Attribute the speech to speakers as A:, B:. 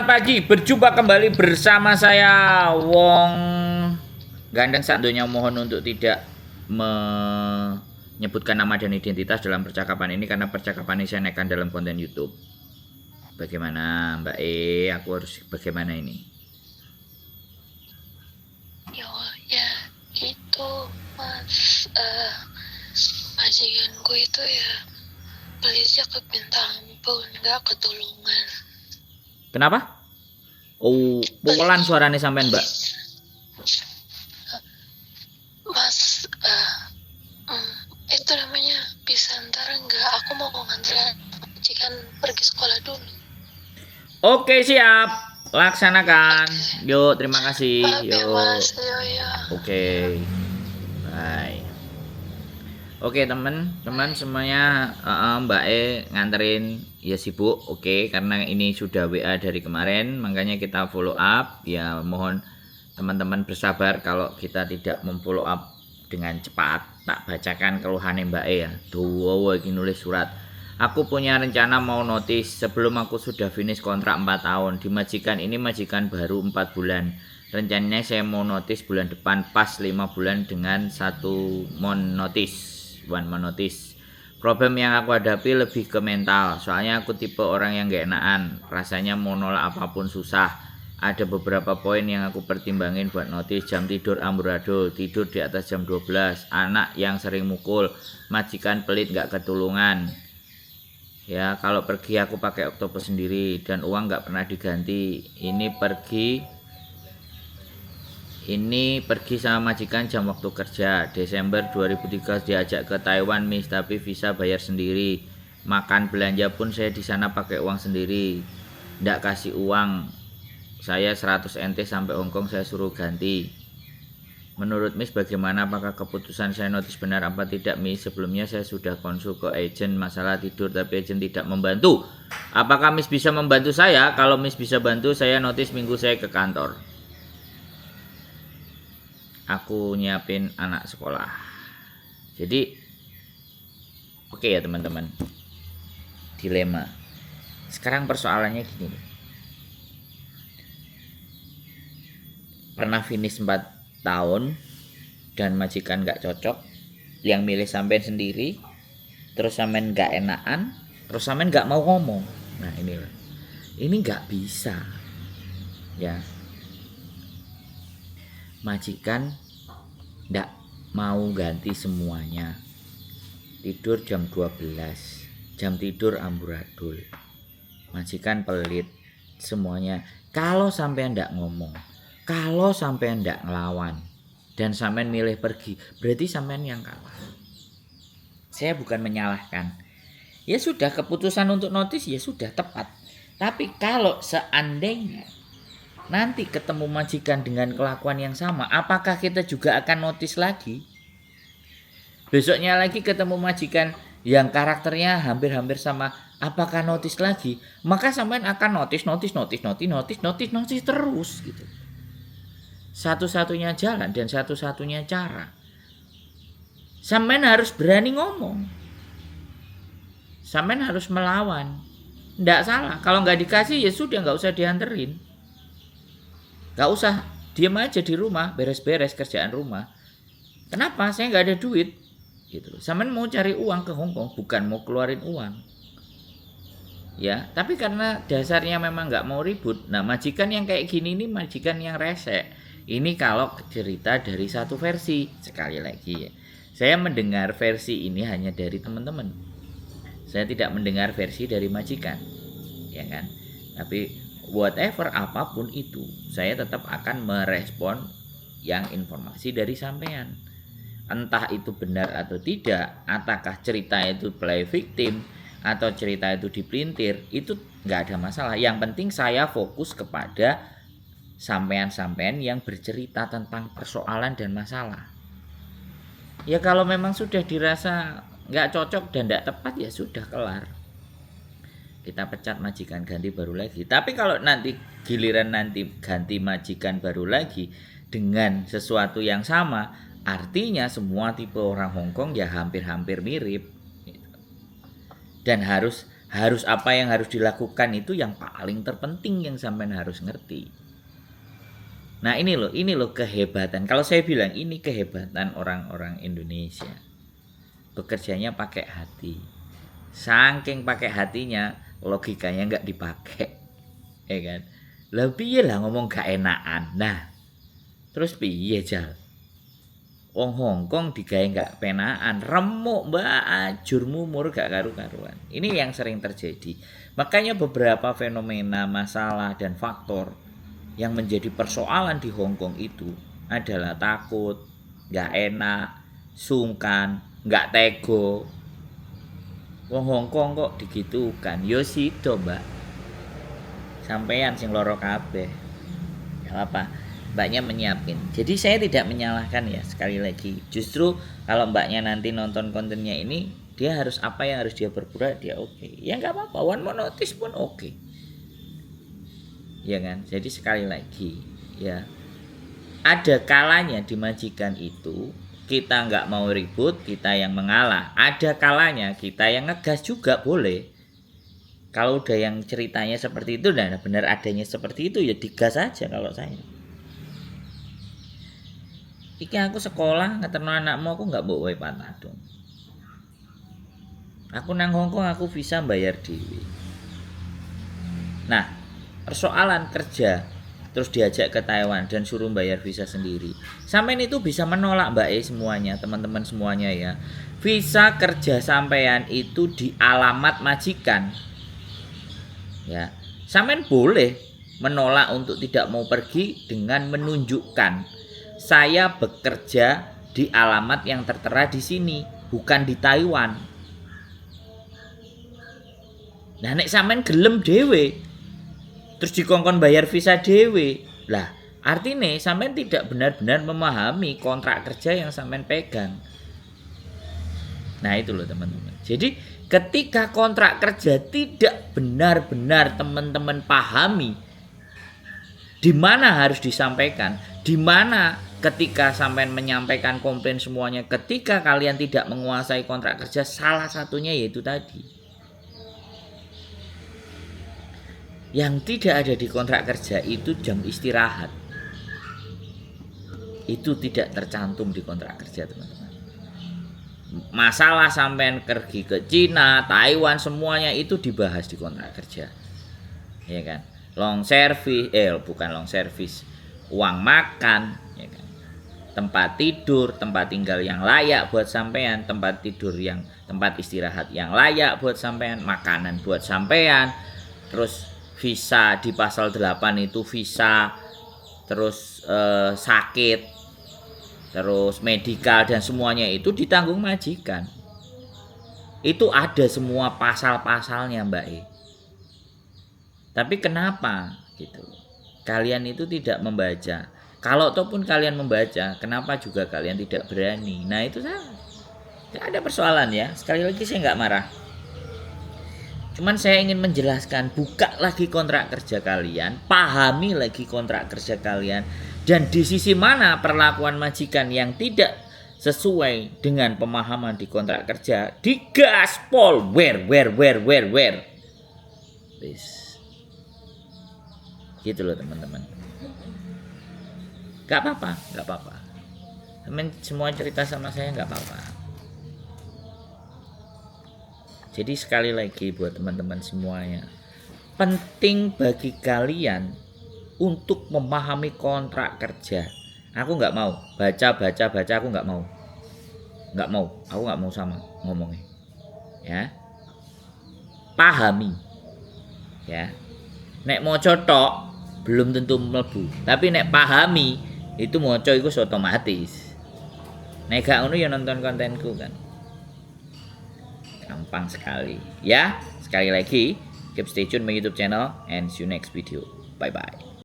A: Selamat pagi, berjumpa kembali bersama saya Wong Gandeng Sandonya. Mohon untuk tidak menyebutkan nama dan identitas dalam percakapan ini karena percakapan ini saya naikkan dalam konten YouTube. Bagaimana Mbak E? Aku harus bagaimana ini?
B: Ya itu mas, majikanku itu ya belinya ke Bintang Pun, nggak ke Tulungan.
A: Kenapa? Oh, pokolan suaranya sampean Mbak.
B: Mas, itu namanya bisa ntar enggak? Aku mau nganterin majikan pergi sekolah dulu.
A: Oke, siap, laksanakan. Yuk, terima kasih.
B: Maaf ya
A: Yuk.
B: mas, yo.
A: Oke, bye. Oke teman-teman semuanya, Mbak E nganterin ya sibuk, oke, karena ini sudah WA dari kemarin, makanya kita follow up. Ya mohon teman-teman bersabar kalau kita tidak memfollow up dengan cepat. Tak bacakan keluhannya Mbak E ya. Duh, ini nulis surat. Aku punya rencana mau notis sebelum aku sudah finish kontrak 4 tahun. Di majikan ini majikan baru 4 bulan. Rencananya saya mau notis bulan depan pas 5 bulan dengan satu one month notice. Problem yang aku hadapi lebih ke mental, soalnya aku tipe orang yang gak enakan, rasanya mau nolak apapun susah. Ada beberapa poin yang aku pertimbangin buat notis: jam tidur amburadul, tidur di atas jam 12, anak yang sering mukul, majikan pelit gak ketulungan. Ya kalau pergi aku pakai oktopus sendiri dan uang gak pernah diganti. Ini pergi sama majikan jam waktu kerja. Desember 2003 diajak ke Taiwan Miss, tapi visa bayar sendiri. Makan belanja pun saya di sana pakai uang sendiri. Nggak kasih uang. Saya 100 NT sampai Hongkong saya suruh ganti. Menurut Miss bagaimana, apakah keputusan saya notis benar apa tidak Miss? Sebelumnya saya sudah konsul ke agen masalah tidur tapi agen tidak membantu. Apakah Miss bisa membantu saya? Kalau Miss bisa bantu saya notis minggu saya ke kantor. Aku nyiapin anak sekolah. Jadi oke ya teman-teman, dilema sekarang persoalannya gini, pernah finish 4 tahun dan majikan gak cocok, yang milih sampean sendiri, terus sampean gak enakan, terus sampean gak mau ngomong. Nah ini gak bisa ya. Majikan ndak mau ganti semuanya, tidur jam 12, jam tidur amburadul, majikan pelit semuanya. Kalau sampai ndak ngomong, kalau sampai ndak ngelawan dan sampean milih pergi, berarti sampean yang kalah. Saya bukan menyalahkan, ya sudah, keputusan untuk notis ya sudah tepat. Tapi kalau seandainya nanti ketemu majikan dengan kelakuan yang sama, apakah kita juga akan notis lagi? Besoknya lagi ketemu majikan yang karakternya hampir-hampir sama, apakah notis lagi? Maka sampean akan notis terus gitu. Satu-satunya jalan dan satu-satunya cara, sampean harus berani ngomong, sampean harus melawan. Nggak salah, kalau nggak dikasih ya sudah, nggak usah dianterin. Gak usah diem aja di rumah beres-beres kerjaan rumah. Kenapa? Saya nggak ada duit gitu. Sampean mau cari uang ke Hongkong, bukan mau keluarin uang ya. Tapi karena dasarnya memang nggak mau ribut. Nah majikan yang kayak gini ini majikan yang rese. Ini kalau cerita dari satu versi. Sekali lagi ya, saya mendengar versi ini hanya dari teman-teman, saya tidak mendengar versi dari majikan ya kan. Tapi whatever apapun itu, saya tetap akan merespon yang informasi dari sampean. Entah itu benar atau tidak, apakah cerita itu play victim atau cerita itu dipelintir, itu nggak ada masalah. Yang penting saya fokus kepada sampean-sampean yang bercerita tentang persoalan dan masalah. Ya kalau memang sudah dirasa nggak cocok dan nggak tepat, ya sudah, kelar, kita pecat majikan, ganti baru lagi. Tapi kalau nanti giliran nanti ganti majikan baru lagi dengan sesuatu yang sama, artinya semua tipe orang Hongkong ya hampir-hampir mirip dan harus Harus apa yang harus dilakukan itu yang paling terpenting yang sampean harus ngerti. Nah ini loh kehebatan. Kalau saya bilang ini kehebatan orang-orang Indonesia. Bekerjanya pakai hati. Saking pakai hatinya, logikanya nggak dipakai. Ya kan? Lah piye lah ngomong gak enakan. Nah, terus piye Jal? Wong Hongkong digawe gak penaan, remuk mbak, ajur mumur gak karu-karuan. Ini yang sering terjadi. Makanya beberapa fenomena, masalah dan faktor yang menjadi persoalan di Hongkong itu adalah takut, gak enak, sungkan, gak tego. Wong Hongkong kok digitukan, yo sido mbak. Sampeyan sing loro kabeh. Ya apa? Mbaknya menyiapin. Jadi saya tidak menyalahkan ya, sekali lagi. Justru kalau mbaknya nanti nonton kontennya ini, dia harus apa yang harus dia berbuat, dia oke. Ya nggak apa-apa, one more notice pun oke. Ya kan? Jadi sekali lagi, ya ada kalanya di majikan itu kita nggak mau ribut, kita yang mengalah. Ada kalanya kita yang ngegas juga boleh. Kalau udah yang ceritanya seperti itu dan benar adanya seperti itu ya digas aja kalau saya. Iki aku sekolah ngeterno anakmu aku nggak bawa patah dong. Aku nang Hongkong aku bisa bayar dewi. Nah, persoalan kerja terus diajak ke Taiwan dan suruh bayar visa sendiri. Sampean itu bisa menolak Mbak semuanya, teman-teman semuanya ya. Visa kerja sampean itu di alamat majikan. Ya, sampean boleh menolak untuk tidak mau pergi dengan menunjukkan saya bekerja di alamat yang tertera di sini, bukan di Taiwan. Nah, nek sampean gelem dhewe, terus dikongkon bayar visa dhewe. Lah, artinya sampean tidak benar-benar memahami kontrak kerja yang sampean pegang. Nah, itu loh teman-teman. Jadi, ketika kontrak kerja tidak benar-benar teman-teman pahami di mana harus disampaikan, di mana ketika sampean menyampaikan komplain semuanya, ketika kalian tidak menguasai kontrak kerja, salah satunya yaitu tadi. Yang tidak ada di kontrak kerja itu jam istirahat. Itu tidak tercantum di kontrak kerja, teman-teman. Masalah sampean pergi ke Cina, Taiwan, semuanya itu dibahas di kontrak kerja. Ya kan? Long service, bukan long service, uang makan, ya kan? Tempat tidur, tempat tinggal yang layak buat sampean, tempat istirahat yang layak buat sampean, makanan buat sampean, terus visa di pasal 8 itu visa, terus sakit, terus medikal dan semuanya itu ditanggung majikan. Itu ada semua pasal-pasalnya Mbak Tapi kenapa gitu? Kalian itu tidak membaca. Kalau ataupun kalian membaca, kenapa juga kalian tidak berani? Nah itu salah. Tidak ada persoalan ya. Sekali lagi saya nggak marah. Cuman saya ingin menjelaskan, buka lagi kontrak kerja kalian, pahami lagi kontrak kerja kalian, dan di sisi mana perlakuan majikan yang tidak sesuai dengan pemahaman di kontrak kerja, digaspol, where. Please. Gitu loh teman-teman. Gak apa-apa. Temen semua cerita sama saya gak apa-apa. Jadi sekali lagi buat teman-teman semuanya, penting bagi kalian untuk memahami kontrak kerja. Aku nggak mau baca, aku nggak mau. Aku nggak mau sama ngomongnya. Ya, pahami. Ya, nek mau cotok belum tentu mlebu, tapi nek pahami itu moco itu otomatis. Nek gak ngono ya nonton kontenku kan. Gampang sekali. Ya, sekali lagi keep stay tune my YouTube channel and see you next video. Bye bye.